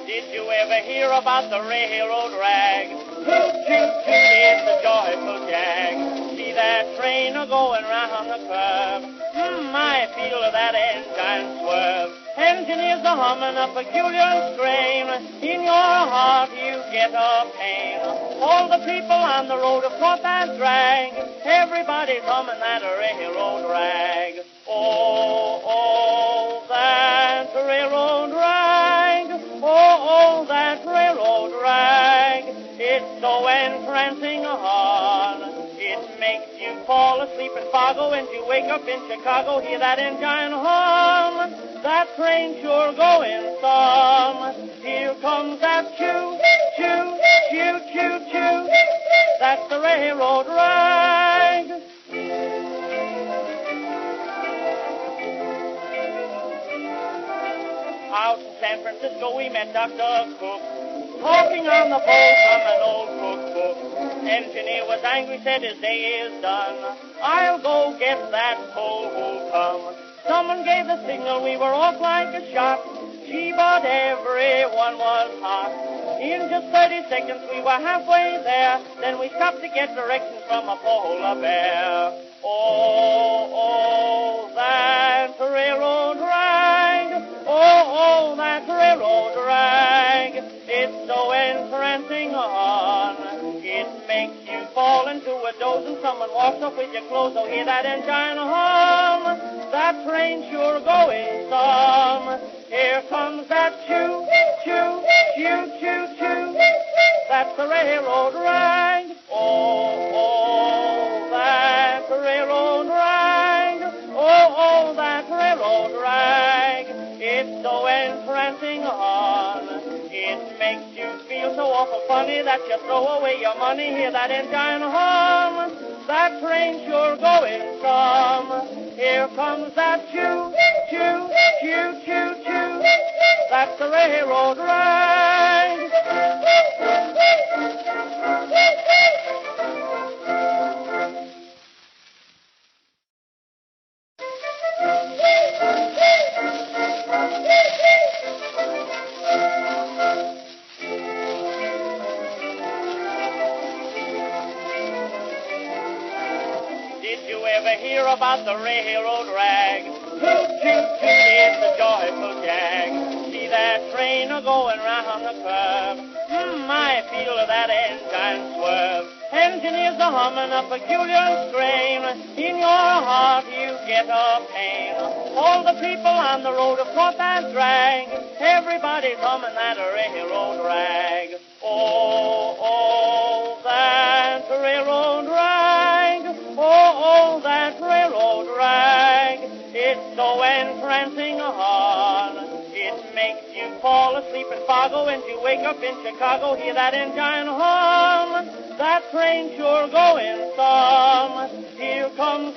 Did you ever hear about the railroad rag? Toot, toot, toot, it's a joyful jag. See that train a-going round the curve. I feel that engine swerve. Engineers are humming a peculiar strain. In your heart you get a pain. All the people on the road have caught that drag. Everybody's humming that railroad rag. Oh, oh, that railroad rag. Oh, that railroad rag. It's so entrancing a horn. It makes you fall asleep in Fargo and you wake up in Chicago. Hear that engine horn. That train sure going some. Here comes that choo, choo, choo, choo, choo. That's the railroad rag. Out in San Francisco we met Dr. Cook, talking on the phone from an old cookbook. Engineer was angry, said his day is done. I'll go get that coal who'll come. Someone gave the signal, we were off like a shot. Gee, but everyone was hot. In just 30 seconds we were halfway there. Then we stopped to get directions from a polar bear. Oh, oh, that railroad rag. Oh, oh, that railroad rag. It's so entrancing on. It makes you fall into a doze and someone walks up with your clothes. Oh, hear that engine hum. That train sure going some. Here comes that choo, choo, choo, choo, choo. That's the railroad rag. Oh, oh, that railroad rag. Oh, oh, that railroad rag. It's so entrancing on. It makes you feel so awful funny that you throw away your money. Hear that engine hum. That train sure going some. Here comes that choo, choo, choo, choo, choo. That's the railroad rag. Did you ever hear about the railroad rag? Toot, toot, toot, it's a joyful jag. See that train a-going round the curve. I feel that engine swerve. Engineers are humming a peculiar strain. In your heart you get a pain. All the people on the road have caught that drag. Everybody's humming that railroad rag. Oh, oh, that railroad rag. Oh, oh, that railroad rag. It's so entrancing a horn. It makes you fall asleep in Fargo and you wake up in Chicago. Hear that engine hum. That train sure going some. Here comes